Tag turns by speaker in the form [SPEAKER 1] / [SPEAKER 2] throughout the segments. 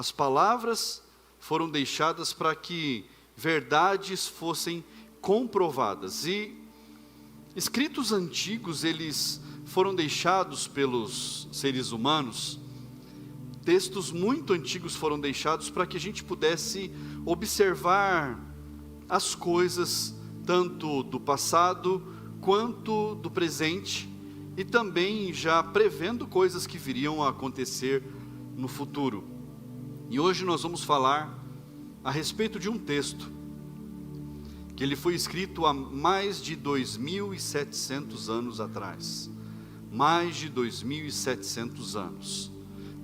[SPEAKER 1] As palavras foram deixadas para que verdades fossem comprovadas. E escritos antigos, eles foram deixados pelos seres humanos. Textos muito antigos foram deixados para que a gente pudesse observar as coisas, tanto do passado quanto do presente, e também já prevendo coisas que viriam a acontecer no futuro. E hoje nós vamos falar a respeito de um texto, que ele foi escrito há mais de 2.700 anos atrás. Mais de 2.700 anos.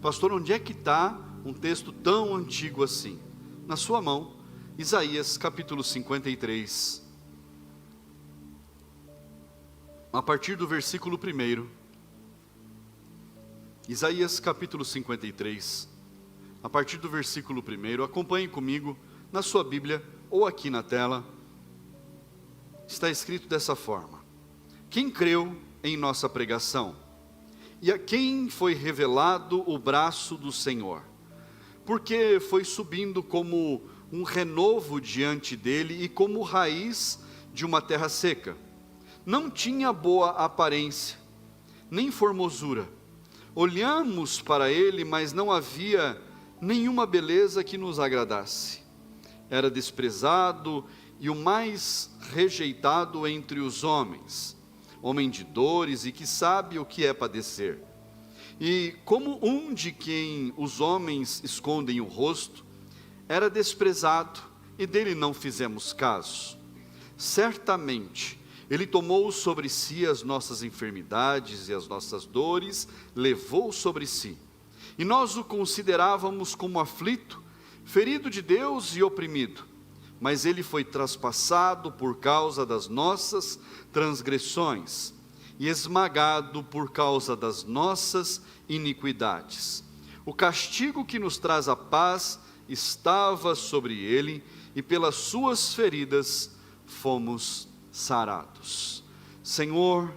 [SPEAKER 1] Pastor, onde é que está um texto tão antigo assim? Na sua mão, Isaías capítulo 53. A partir do versículo 1. Isaías capítulo 53. A partir do versículo 1. Acompanhe comigo na sua Bíblia ou aqui na tela. Está escrito dessa forma: quem creu em nossa pregação, e a quem foi revelado o braço do Senhor, porque foi subindo como um renovo diante dele, e como raiz de uma terra seca. Não tinha boa aparência, nem formosura. Olhamos para ele, mas não havia nenhuma beleza que nos agradasse. Era desprezado e o mais rejeitado entre os homens, homem de dores e que sabe o que é padecer. E como um de quem os homens escondem o rosto, era desprezado e dele não fizemos caso. Certamente ele tomou sobre si as nossas enfermidades e as nossas dores, levou sobre si. E nós o considerávamos como aflito, ferido de Deus e oprimido. Mas ele foi traspassado por causa das nossas transgressões, e esmagado por causa das nossas iniquidades. O castigo que nos traz a paz estava sobre ele, e pelas suas feridas fomos sarados. Senhor,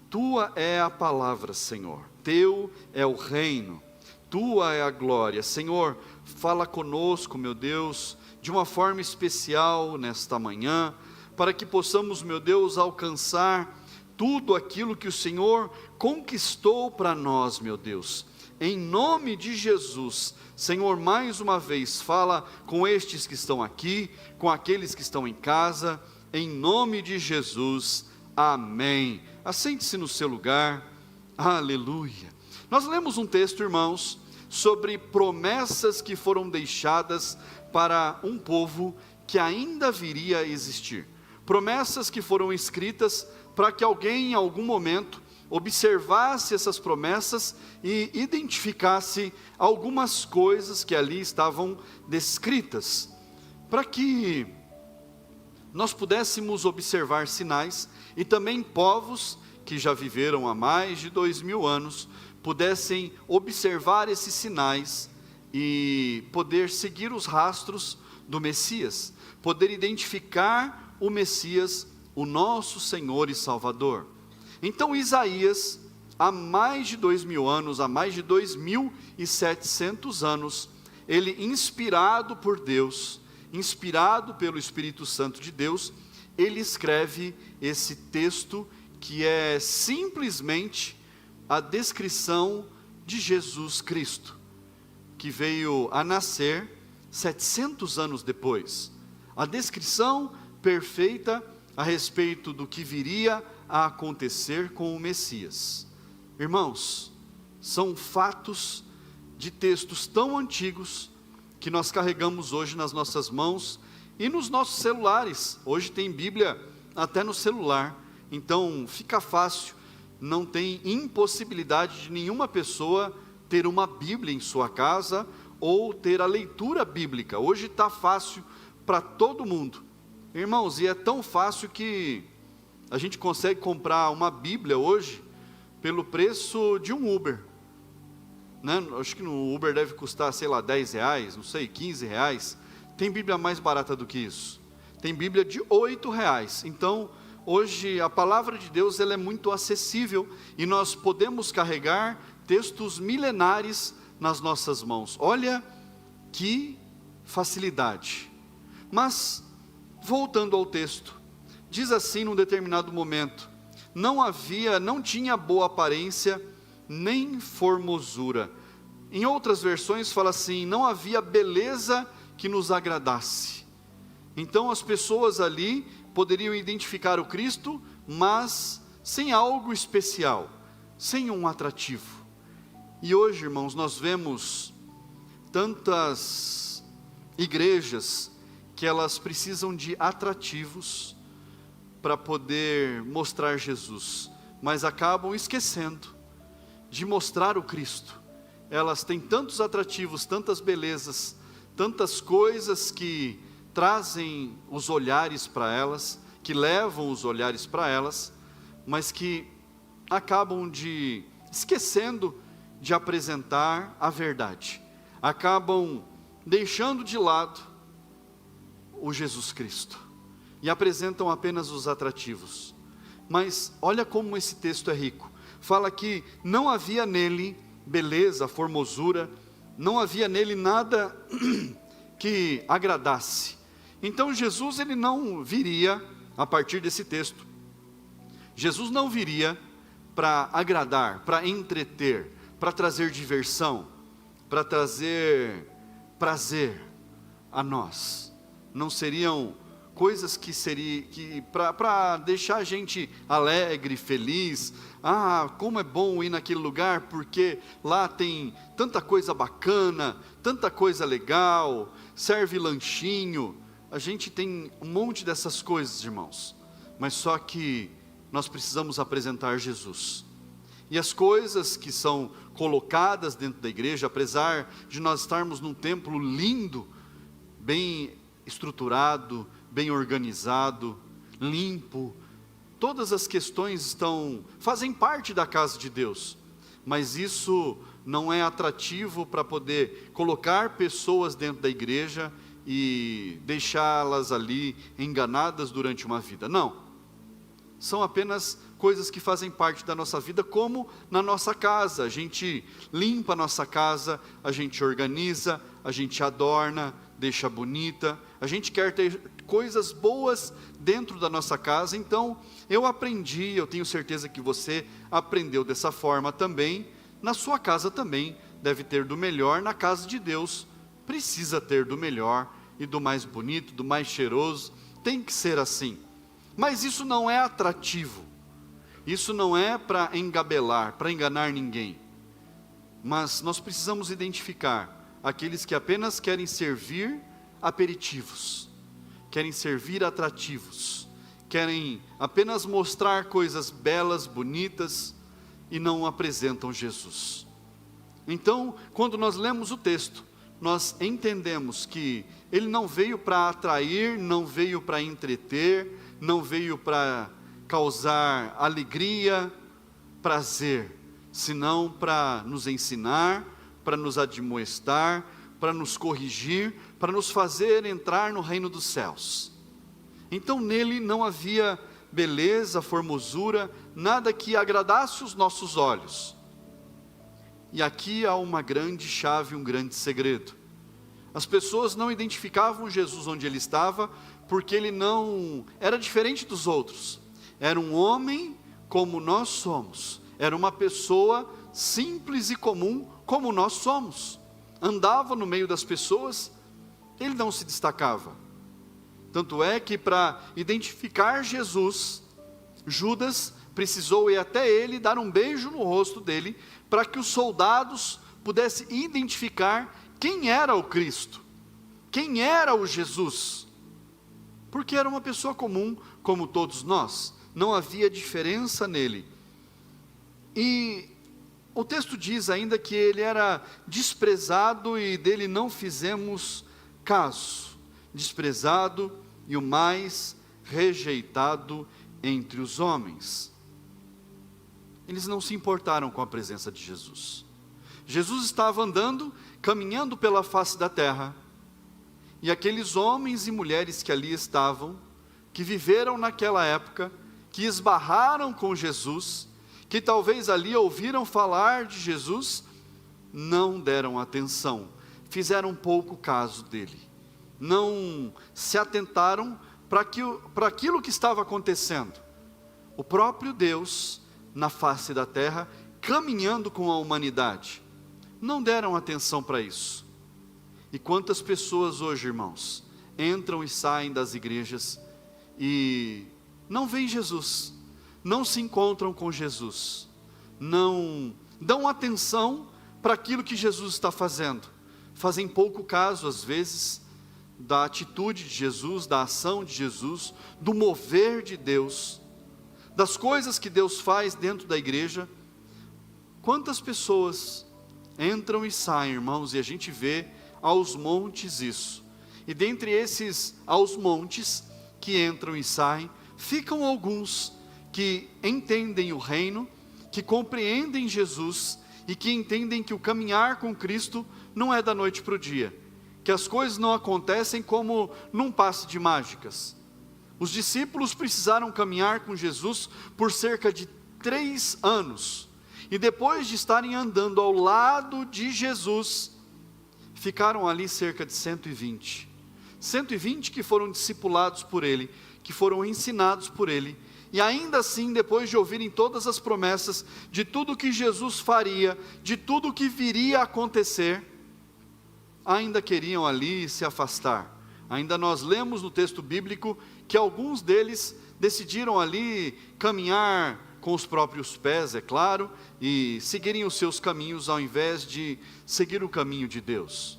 [SPEAKER 1] tua é a palavra, Senhor, teu é o reino, tua é a glória. Senhor, fala conosco, meu Deus, de uma forma especial nesta manhã, para que possamos, meu Deus, alcançar tudo aquilo que o Senhor conquistou para nós, meu Deus. Em nome de Jesus, Senhor, mais uma vez, fala com estes que estão aqui, com aqueles que estão em casa, em nome de Jesus, amém. Assente-se no seu lugar, aleluia. Nós lemos um texto, irmãos, sobre promessas que foram deixadas para um povo que ainda viria a existir. Promessas que foram escritas para que alguém em algum momento observasse essas promessas e identificasse algumas coisas que ali estavam descritas, para que nós pudéssemos observar sinais, e também povos que já viveram há mais de 2000 anos, pudessem observar esses sinais e poder seguir os rastros do Messias, poder identificar o Messias, o nosso Senhor e Salvador. Então Isaías, há mais de 2000 anos, há mais de 2700 anos, ele, inspirado por Deus, inspirado pelo Espírito Santo de Deus, ele escreve esse texto que é simplesmente a descrição de Jesus Cristo, que veio a nascer 700 anos depois. A descrição perfeita a respeito do que viria a acontecer com o Messias. Irmãos, são fatos de textos tão antigos que nós carregamos hoje nas nossas mãos e nos nossos celulares. Hoje tem Bíblia até no celular, então fica fácil, não tem impossibilidade de nenhuma pessoa ter uma Bíblia em sua casa ou ter a leitura bíblica. Hoje está fácil para todo mundo, irmãos, e é tão fácil que a gente consegue comprar uma Bíblia hoje pelo preço de um Uber, né? Acho que no Uber deve custar, sei lá, R$10, não sei, R$15. Tem Bíblia mais barata do que isso, tem Bíblia de R$8. Então hoje a palavra de Deus, ela é muito acessível, e nós podemos carregar textos milenares nas nossas mãos. Olha Que facilidade! Mas, voltando ao texto, diz assim num determinado momento: não tinha boa aparência, nem formosura. Em outras versões fala assim: não havia beleza que nos agradasse. Então as pessoas ali poderiam identificar o Cristo, mas sem algo especial, sem um atrativo. E hoje, irmãos, nós vemos tantas igrejas que elas precisam de atrativos para poder mostrar Jesus, mas acabam esquecendo de mostrar o Cristo. Elas têm tantos atrativos, tantas belezas, tantas coisas que trazem os olhares para elas, que levam os olhares para elas, mas que acabam esquecendo de apresentar a verdade, acabam deixando de lado o Jesus Cristo, e apresentam apenas os atrativos. Mas olha como esse texto é rico, fala que não havia nele beleza, formosura, não havia nele nada que agradasse. Então Jesus, ele não viria, a partir desse texto, Jesus não viria para agradar, para entreter, para trazer diversão, para trazer prazer a nós. Não seriam coisas que para deixar a gente alegre, feliz. Como é bom ir naquele lugar, porque lá tem tanta coisa bacana, tanta coisa legal, serve lanchinho. A gente tem um monte dessas coisas, irmãos, mas só que nós precisamos apresentar Jesus. E as coisas que são colocadas dentro da igreja, apesar de nós estarmos num templo lindo, bem estruturado, bem organizado, limpo, todas as questões fazem parte da casa de Deus, mas isso não é atrativo para poder colocar pessoas dentro da igreja e deixá-las ali enganadas durante uma vida. Não, são apenas coisas que fazem parte da nossa vida, como na nossa casa. A gente limpa a nossa casa, a gente organiza, a gente adorna, deixa bonita, a gente quer ter coisas boas dentro da nossa casa. Então eu tenho certeza que você aprendeu dessa forma também. Na sua casa também deve ter do melhor. Na casa de Deus precisa ter do melhor e do mais bonito, do mais cheiroso. Tem que ser assim. Mas isso não é atrativo, isso não é para engabelar, para enganar ninguém. Mas nós precisamos identificar aqueles que apenas querem servir aperitivos, querem servir atrativos, querem apenas mostrar coisas belas, bonitas, e não apresentam Jesus. Então, quando nós lemos o texto, nós entendemos que ele não veio para atrair, não veio para entreter, não veio para causar alegria, prazer, senão para nos ensinar, para nos admoestar, para nos corrigir, para nos fazer entrar no reino dos céus. Então nele não havia beleza, formosura, nada que agradasse os nossos olhos. E aqui há uma grande chave, um grande segredo. As pessoas não identificavam Jesus onde ele estava, porque ele não era diferente dos outros. Era um homem como nós somos, era uma pessoa simples e comum como nós somos. Andava no meio das pessoas, ele não se destacava. Tanto é que para identificar Jesus, Judas precisou ir até ele, dar um beijo no rosto dele, para que os soldados pudessem identificar quem era o Cristo, quem era o Jesus, porque era uma pessoa comum como todos nós, não havia diferença nele. E o texto diz ainda que ele era desprezado e dele não fizemos caso, desprezado e o mais rejeitado entre os homens. Eles não se importaram com a presença de Jesus. Jesus estava andando, caminhando pela face da terra, e aqueles homens e mulheres que ali estavam, que viveram naquela época, que esbarraram com Jesus, que talvez ali ouviram falar de Jesus, não deram atenção, fizeram pouco caso dele, não se atentaram para aquilo que estava acontecendo. O próprio Deus, na face da terra, caminhando com a humanidade, não deram atenção para isso. E quantas pessoas hoje, irmãos, entram e saem das igrejas e não veem Jesus, não se encontram com Jesus, não dão atenção para aquilo que Jesus está fazendo, fazem pouco caso às vezes da atitude de Jesus, da ação de Jesus, do mover de Deus, das coisas que Deus faz dentro da igreja. Quantas pessoas entram e saem, irmãos, e a gente vê aos montes isso, e dentre esses aos montes que entram e saem, ficam alguns que entendem o reino, que compreendem Jesus, e que entendem que o caminhar com Cristo não é da noite para o dia, que as coisas não acontecem como num passe de mágicas. Os discípulos precisaram caminhar com Jesus por cerca de 3 anos, e depois de estarem andando ao lado de Jesus, ficaram ali cerca de 120 que foram discipulados por ele, que foram ensinados por ele, e ainda assim, depois de ouvirem todas as promessas, de tudo que Jesus faria, de tudo que viria a acontecer, ainda queriam ali se afastar. Ainda nós lemos no texto bíblico que alguns deles decidiram ali caminhar com os próprios pés, é claro, e seguirem os seus caminhos ao invés de seguir o caminho de Deus.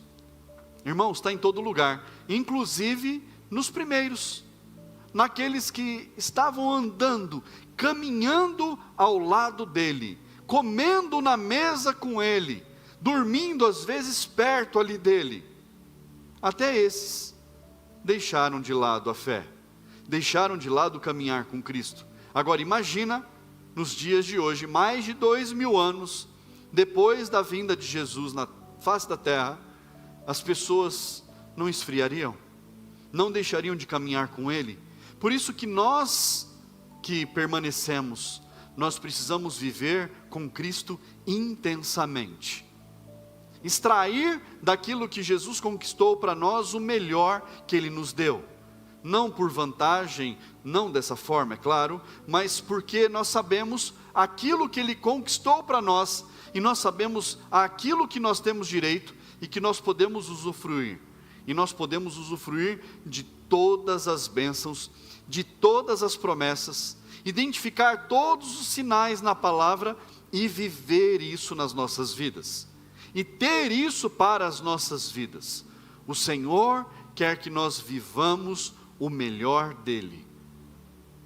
[SPEAKER 1] Irmãos, está em todo lugar, inclusive nos primeiros, naqueles que estavam andando, caminhando ao lado dele, comendo na mesa com ele, dormindo às vezes perto ali dele. Até esses deixaram de lado a fé, deixaram de lado caminhar com Cristo. Agora imagina, nos dias de hoje, mais de 2000 anos, depois da vinda de Jesus na face da terra, as pessoas não esfriariam, não deixariam de caminhar com Ele. Por isso que nós que permanecemos, nós precisamos viver com Cristo intensamente, extrair daquilo que Jesus conquistou para nós o melhor que Ele nos deu, não por vantagem, não dessa forma, é claro, mas porque nós sabemos aquilo que Ele conquistou para nós, e nós sabemos aquilo que nós temos direito, e que nós podemos usufruir, e nós podemos usufruir de todas as bênçãos, de todas as promessas, identificar todos os sinais na palavra, e viver isso nas nossas vidas, e ter isso para as nossas vidas. O Senhor quer que nós vivamos o melhor dEle.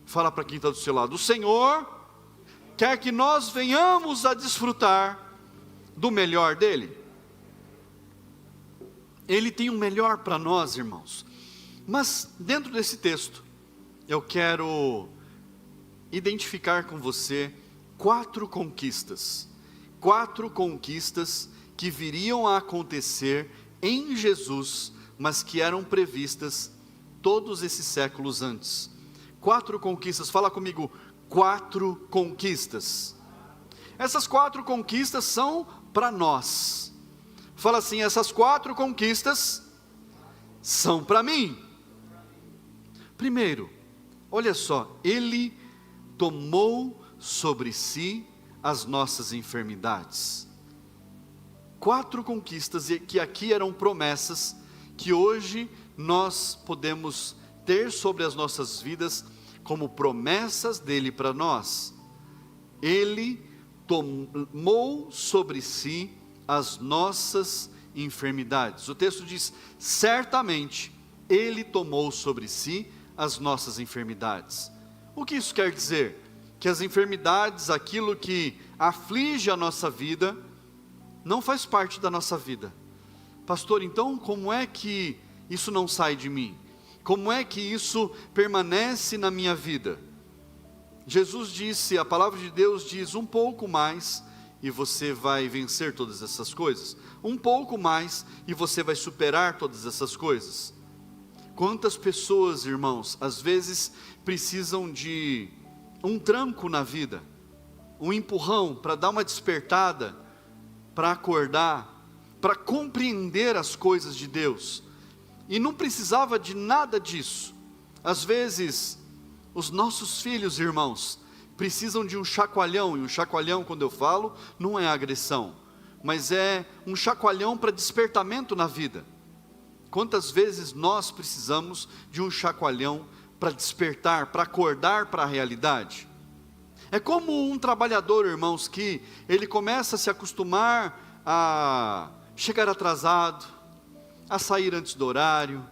[SPEAKER 1] Fala para quem está do seu lado: o Senhor quer que nós venhamos a desfrutar do melhor dEle. Ele tem o melhor para nós, irmãos. Mas dentro desse texto, eu quero identificar com você 4 conquistas. 4 conquistas que viriam a acontecer em Jesus, mas que eram previstas todos esses séculos antes. 4 conquistas, fala comigo, 4 conquistas. Essas 4 conquistas são para nós. Fala assim: essas 4 conquistas são para mim. Primeiro, olha só, Ele tomou sobre si as nossas enfermidades. 4 conquistas que aqui eram promessas, que hoje nós podemos ter sobre as nossas vidas, como promessas dEle para nós. Ele tomou sobre si as nossas enfermidades. O texto diz: certamente Ele tomou sobre si as nossas enfermidades. O que isso quer dizer? Que as enfermidades, aquilo que aflige a nossa vida, não faz parte da nossa vida. Pastor, então como é que isso não sai de mim? Como é que isso permanece na minha vida? Jesus disse, a palavra de Deus diz: um pouco mais e você vai vencer todas essas coisas. Um pouco mais e você vai superar todas essas coisas. Quantas pessoas, irmãos, às vezes precisam de um tranco na vida, um empurrão para dar uma despertada, para acordar, para compreender as coisas de Deus. E não precisava de nada disso. Às vezes, os nossos filhos, irmãos, precisam de um chacoalhão. E um chacoalhão, quando eu falo, não é agressão, mas é um chacoalhão para despertamento na vida. Quantas vezes nós precisamos de um chacoalhão para despertar, para acordar para a realidade? É como um trabalhador, irmãos, que ele começa a se acostumar a chegar atrasado, a sair antes do horário,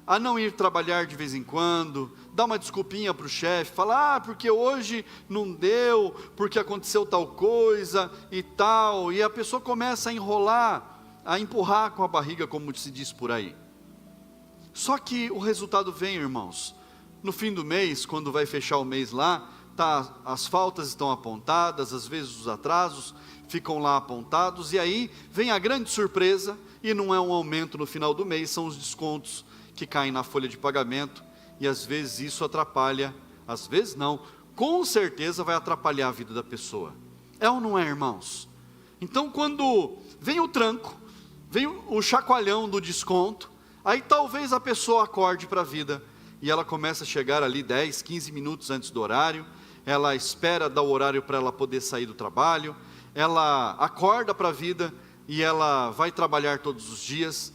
[SPEAKER 1] a não ir trabalhar de vez em quando, dar uma desculpinha para o chefe, falar, porque hoje não deu, porque aconteceu tal coisa e tal, e a pessoa começa a enrolar, a empurrar com a barriga, como se diz por aí. Só que o resultado vem, irmãos, no fim do mês, quando vai fechar o mês lá, as faltas estão apontadas, às vezes os atrasos ficam lá apontados, e aí vem a grande surpresa, e não é um aumento no final do mês, são os descontos que caem na folha de pagamento, e às vezes isso atrapalha, às vezes não, com certeza vai atrapalhar a vida da pessoa. É ou não é, irmãos? Então quando vem o tranco, vem o chacoalhão do desconto, aí talvez a pessoa acorde para a vida, e ela começa a chegar ali 10, 15 minutos antes do horário, ela espera dar o horário para ela poder sair do trabalho, ela acorda para a vida, e ela vai trabalhar todos os dias,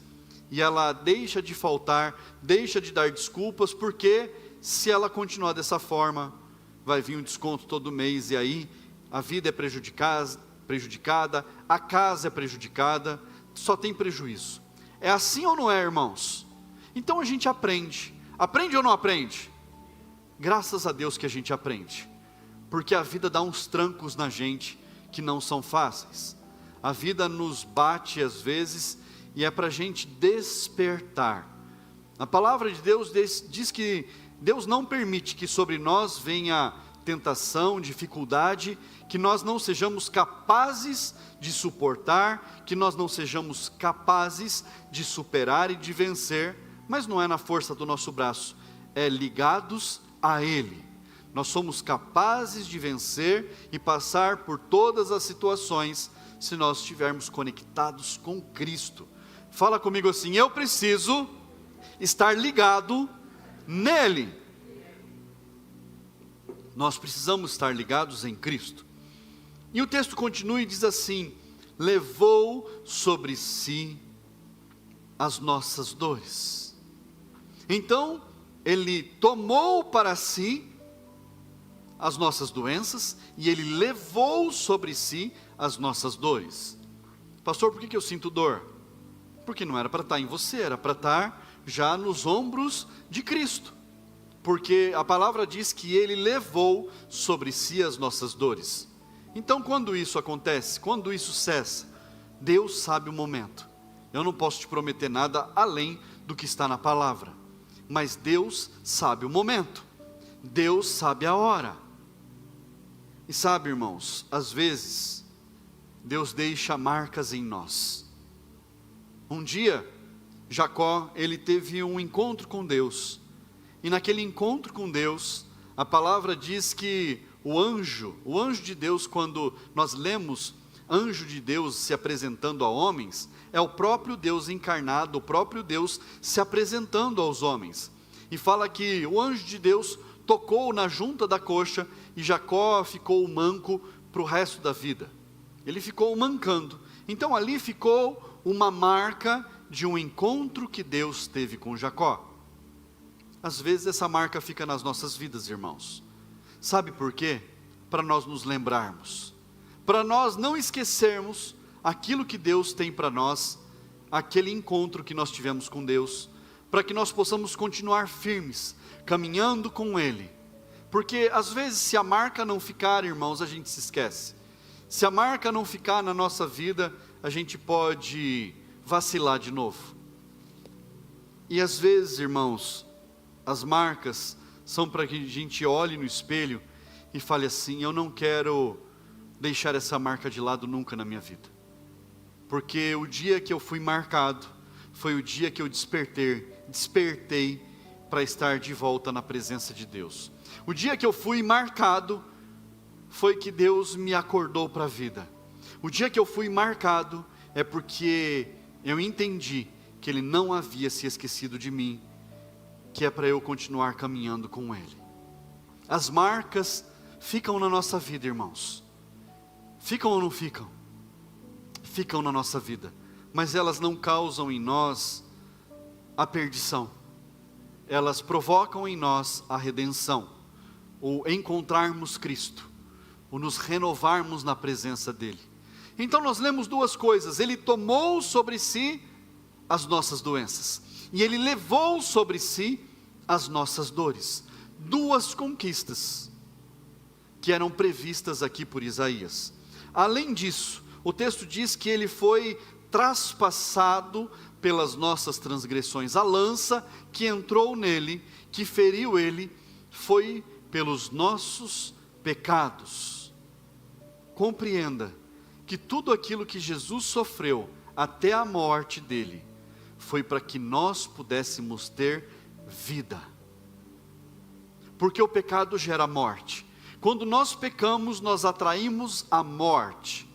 [SPEAKER 1] e ela deixa de faltar, deixa de dar desculpas, porque se ela continuar dessa forma, vai vir um desconto todo mês, e aí a vida é prejudicada, a casa é prejudicada, só tem prejuízo. É assim ou não é, irmãos? Então a gente aprende ou não aprende? Graças a Deus que a gente aprende, porque a vida dá uns trancos na gente, que não são fáceis. A vida nos bate às vezes, e é para a gente despertar. A palavra de Deus diz que Deus não permite que sobre nós venha tentação, dificuldade, que nós não sejamos capazes de suportar, que nós não sejamos capazes de superar e de vencer, mas não é na força do nosso braço, é ligados a Ele. Nós somos capazes de vencer e passar por todas as situações, se nós estivermos conectados com Cristo. Fala comigo assim: eu preciso estar ligado nele. Nós precisamos estar ligados em Cristo. E o texto continua e diz assim: levou sobre si as nossas dores. Então, ele tomou para si as nossas doenças, e ele levou sobre si as nossas dores. Pastor, por que eu sinto dor? Porque não era para estar em você, era para estar já nos ombros de Cristo, porque a palavra diz que ele levou sobre si as nossas dores. Então quando isso acontece, quando isso cessa, Deus sabe o momento. Eu não posso te prometer nada além do que está na palavra, mas Deus sabe o momento, Deus sabe a hora. E sabe, irmãos, às vezes Deus deixa marcas em nós. Um dia Jacó, ele teve um encontro com Deus, e naquele encontro com Deus, a palavra diz que o anjo de Deus, quando nós lemos anjo de Deus se apresentando a homens, é o próprio Deus encarnado, o próprio Deus se apresentando aos homens, e fala que o anjo de Deus tocou na junta da coxa, e Jacó ficou manco para o resto da vida, ele ficou mancando. Então ali ficou uma marca de um encontro que Deus teve com Jacó. Às vezes essa marca fica nas nossas vidas, irmãos. Sabe por quê? Para nós nos lembrarmos, para nós não esquecermos aquilo que Deus tem para nós, aquele encontro que nós tivemos com Deus, para que nós possamos continuar firmes, caminhando com Ele. Porque às vezes se a marca não ficar, irmãos, a gente se esquece. Se a marca não ficar na nossa vida, a gente pode vacilar de novo. E às vezes, irmãos, as marcas são para que a gente olhe no espelho e fale assim: eu não quero deixar essa marca de lado nunca na minha vida, porque o dia que eu fui marcado, foi o dia que eu despertei para estar de volta na presença de Deus. O dia que eu fui marcado, foi que Deus me acordou para a vida. O dia que eu fui marcado, é porque eu entendi que Ele não havia se esquecido de mim, que é para eu continuar caminhando com Ele. As marcas ficam na nossa vida, irmãos. Ficam ou não ficam? Ficam na nossa vida, mas elas não causam em nós a perdição. Elas provocam em nós a redenção, o encontrarmos Cristo, o nos renovarmos na presença dEle. Então nós lemos duas coisas: Ele tomou sobre si as nossas doenças, e Ele levou sobre si as nossas dores. Duas conquistas que eram previstas aqui por Isaías. Além disso, o texto diz que Ele foi traspassado pelas nossas transgressões. A lança que entrou nele, que feriu Ele, foi pelos nossos pecados. Compreenda que tudo aquilo que Jesus sofreu até a morte dele, foi para que nós pudéssemos ter vida. Porque o pecado gera morte. Quando nós pecamos, nós atraímos a morte.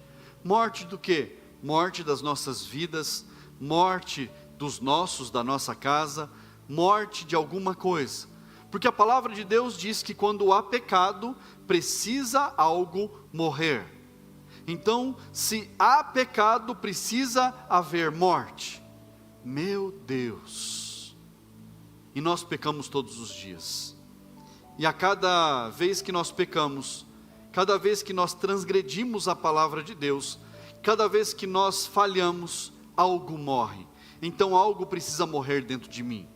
[SPEAKER 1] Morte do quê? Morte das nossas vidas, morte dos nossos, da nossa casa, morte de alguma coisa. Porque a palavra de Deus diz que quando há pecado, precisa algo morrer. Então, se há pecado, precisa haver morte. Meu Deus! E nós pecamos todos os dias. E a cada vez que nós pecamos, cada vez que nós transgredimos a palavra de Deus, cada vez que nós falhamos, algo morre. Então algo precisa morrer dentro de mim.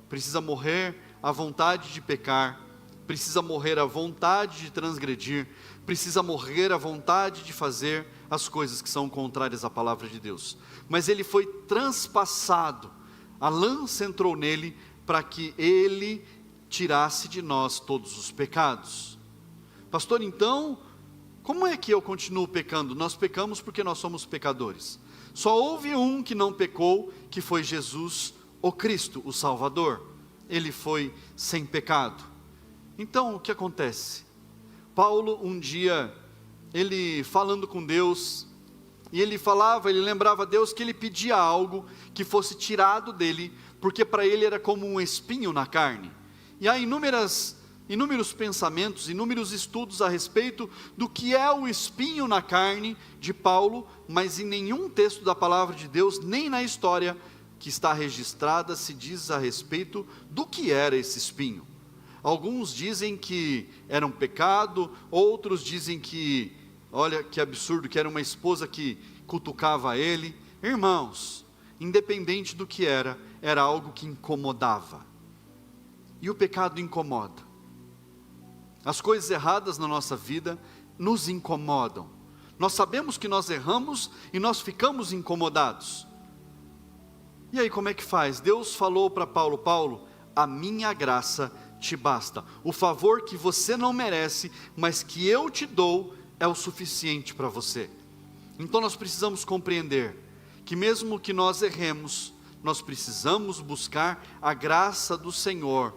[SPEAKER 1] Precisa morrer a vontade de pecar, precisa morrer a vontade de transgredir, precisa morrer a vontade de fazer as coisas que são contrárias à palavra de Deus. Mas Ele foi transpassado, a lança entrou nele para que Ele tirasse de nós todos os pecados. Pastor, então, como é que eu continuo pecando? Nós pecamos porque nós somos pecadores. Só houve um que não pecou, que foi Jesus, o Cristo, o Salvador. Ele foi sem pecado. Então, o que acontece? Paulo, um dia, ele falando com Deus, e ele lembrava a Deus que ele pedia algo que fosse tirado dele, porque para ele era como um espinho na carne. E há inúmeros pensamentos, inúmeros estudos a respeito do que é o espinho na carne de Paulo, mas em nenhum texto da palavra de Deus, nem na história que está registrada, se diz a respeito do que era esse espinho. Alguns dizem que era um pecado, outros dizem que, olha que absurdo, que era uma esposa que cutucava ele. Irmãos, independente do que era algo que incomodava. E o pecado incomoda. As coisas erradas na nossa vida nos incomodam. Nós sabemos que nós erramos e nós ficamos incomodados. E aí como é que faz? Deus falou para Paulo: Paulo, a minha graça te basta. O favor que você não merece, mas que eu te dou, é o suficiente para você. Então nós precisamos compreender que mesmo que nós erremos, nós precisamos buscar a graça do Senhor.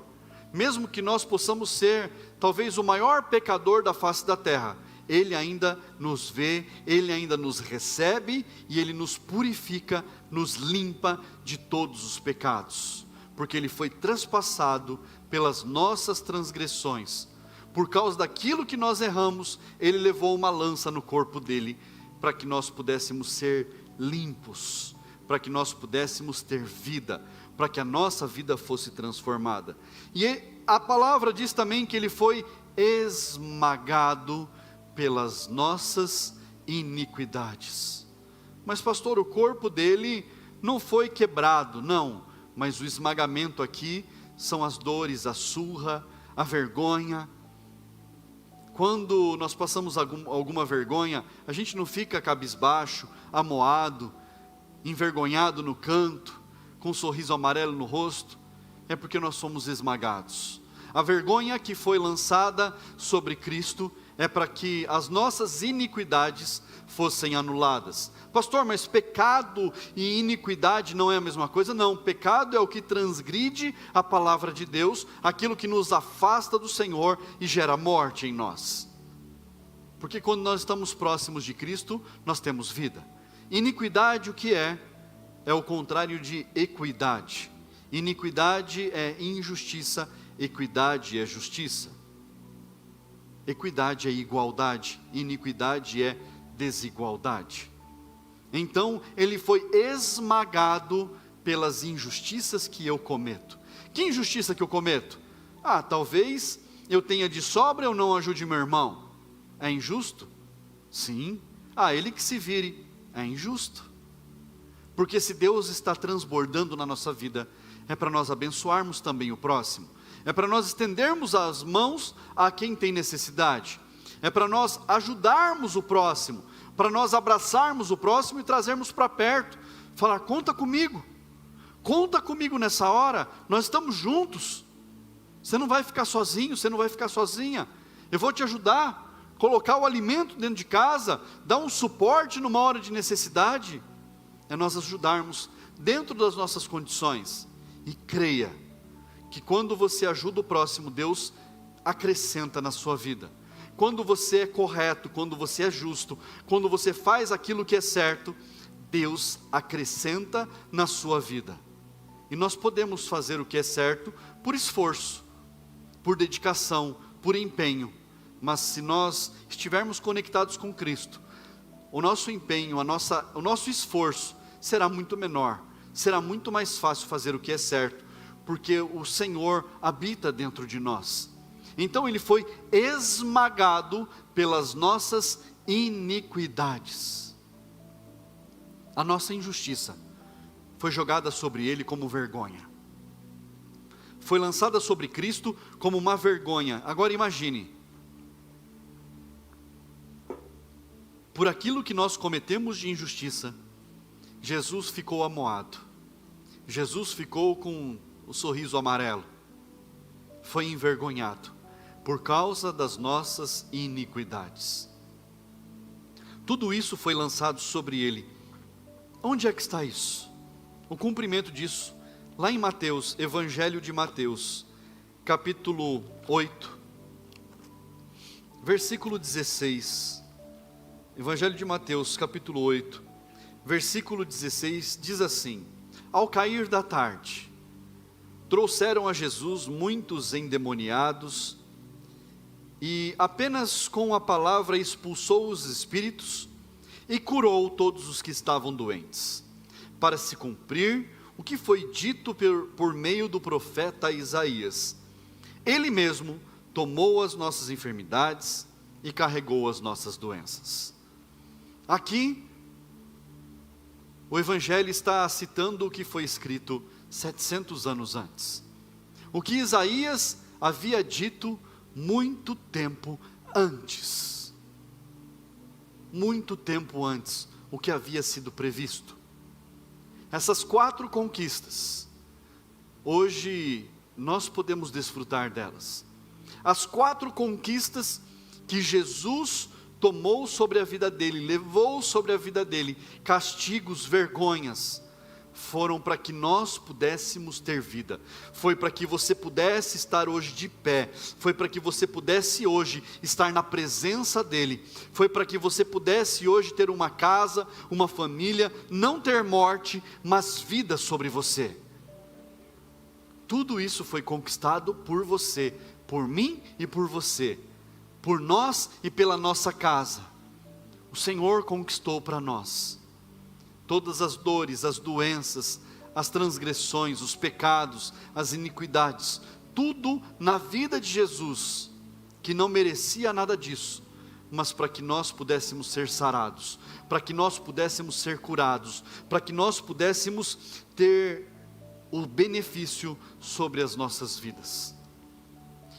[SPEAKER 1] Mesmo que nós possamos ser talvez o maior pecador da face da terra, Ele ainda nos vê, Ele ainda nos recebe e Ele nos purifica, nos limpa de todos os pecados, porque Ele foi transpassado pelas nossas transgressões. Por causa daquilo que nós erramos, Ele levou uma lança no corpo dele, para que nós pudéssemos ser limpos, para que nós pudéssemos ter vida, para que a nossa vida fosse transformada. E a palavra diz também que Ele foi esmagado pelas nossas iniquidades. Mas pastor, o corpo dele não foi quebrado, não, mas o esmagamento aqui são as dores, a surra, a vergonha. Quando nós passamos alguma vergonha, a gente não fica cabisbaixo, amoado, envergonhado no canto, com um sorriso amarelo no rosto, é porque nós somos esmagados. A vergonha que foi lançada sobre Cristo é para que as nossas iniquidades fossem anuladas. Pastor, mas pecado e iniquidade não é a mesma coisa? Não, pecado é o que transgride a palavra de Deus, aquilo que nos afasta do Senhor e gera morte em nós. Porque quando nós estamos próximos de Cristo, nós temos vida. Iniquidade o que é? É o contrário de equidade. Iniquidade é injustiça, equidade é justiça. Equidade é igualdade, iniquidade é desigualdade. Então, ele foi esmagado pelas injustiças que eu cometo. Que injustiça que eu cometo? Talvez eu tenha de sobra, eu não ajude meu irmão. É injusto? Sim. Ele que se vire. É injusto. Porque se Deus está transbordando na nossa vida, é para nós abençoarmos também o próximo. É para nós estendermos as mãos a quem tem necessidade. É para nós ajudarmos o próximo. Para nós abraçarmos o próximo e trazermos para perto. Falar, conta comigo. Conta comigo nessa hora. Nós estamos juntos. Você não vai ficar sozinho, você não vai ficar sozinha. Eu vou te ajudar. Colocar o alimento dentro de casa. Dar um suporte numa hora de necessidade. É nós ajudarmos dentro das nossas condições. E creia que quando você ajuda o próximo, Deus acrescenta na sua vida. Quando você é correto, quando você é justo, quando você faz aquilo que é certo, Deus acrescenta na sua vida. E nós podemos fazer o que é certo por esforço, por dedicação, por empenho. Mas se nós estivermos conectados com Cristo, o nosso empenho, o nosso esforço será muito menor. Será muito mais fácil fazer o que é certo, porque o Senhor habita dentro de nós. Então ele foi esmagado pelas nossas iniquidades. A nossa injustiça foi jogada sobre ele como vergonha. Foi lançada sobre Cristo como uma vergonha. Agora imagine, por aquilo que nós cometemos de injustiça, Jesus ficou amoado. Jesus ficou com o sorriso amarelo. Foi envergonhado por causa das nossas iniquidades. Tudo isso foi lançado sobre ele. Onde é que está isso? O cumprimento disso, lá em Mateus, Evangelho de Mateus, capítulo 8, versículo 16. Evangelho de Mateus, capítulo 8, versículo 16, diz assim: Ao cair da tarde, trouxeram a Jesus muitos endemoniados, e apenas com a palavra expulsou os espíritos, e curou todos os que estavam doentes, para se cumprir o que foi dito por meio do profeta Isaías: Ele mesmo tomou as nossas enfermidades e carregou as nossas doenças. Aqui, o Evangelho está citando o que foi escrito 700 anos antes. O que Isaías havia dito muito tempo antes. Muito tempo antes, o que havia sido previsto. Essas 4 conquistas, hoje nós podemos desfrutar delas. As 4 conquistas que Jesus tomou sobre a vida dele, levou sobre a vida dele, castigos, vergonhas, foram para que nós pudéssemos ter vida, foi para que você pudesse estar hoje de pé, foi para que você pudesse hoje estar na presença dele, foi para que você pudesse hoje ter uma casa, uma família, não ter morte, mas vida sobre você. Tudo isso foi conquistado por você, por mim e por você, por nós e pela nossa casa. O Senhor conquistou para nós todas as dores, as doenças, as transgressões, os pecados, as iniquidades, tudo na vida de Jesus, que não merecia nada disso, mas para que nós pudéssemos ser sarados, para que nós pudéssemos ser curados, para que nós pudéssemos ter o benefício sobre as nossas vidas.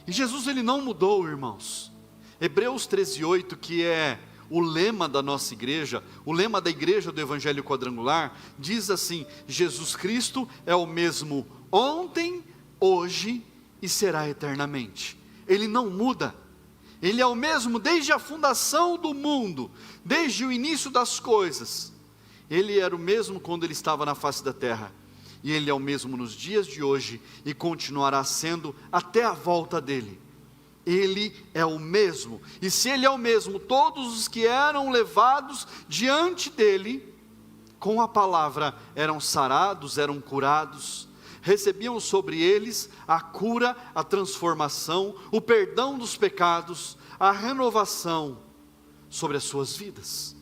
[SPEAKER 1] E Jesus, ele não mudou, irmãos. Hebreus 13:8, que é o lema da nossa igreja, o lema da igreja do Evangelho Quadrangular, diz assim: Jesus Cristo é o mesmo ontem, hoje e será eternamente. Ele não muda. Ele é o mesmo desde a fundação do mundo, desde o início das coisas. Ele era o mesmo quando ele estava na face da terra, e ele é o mesmo nos dias de hoje, e continuará sendo até a volta dele. Ele é o mesmo, e se ele é o mesmo, todos os que eram levados diante dele, com a palavra eram sarados, eram curados, recebiam sobre eles a cura, a transformação, o perdão dos pecados, a renovação sobre as suas vidas.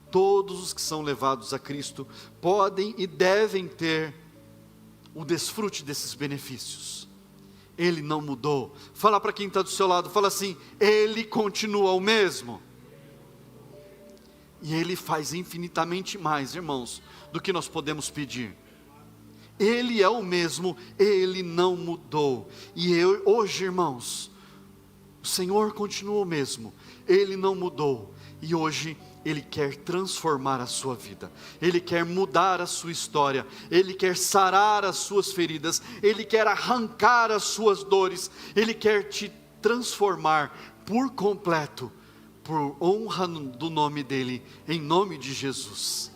[SPEAKER 1] Todos os que são levados a Cristo podem e devem ter o desfrute desses benefícios. Ele não mudou. Fala para quem está do seu lado, fala assim: Ele continua o mesmo. E Ele faz infinitamente mais, irmãos, do que nós podemos pedir. Ele é o mesmo, Ele não mudou. E hoje, irmãos, o Senhor continua o mesmo, Ele não mudou. E hoje Ele quer transformar a sua vida, Ele quer mudar a sua história, Ele quer sarar as suas feridas, Ele quer arrancar as suas dores, Ele quer te transformar por completo, por honra do nome dEle, em nome de Jesus.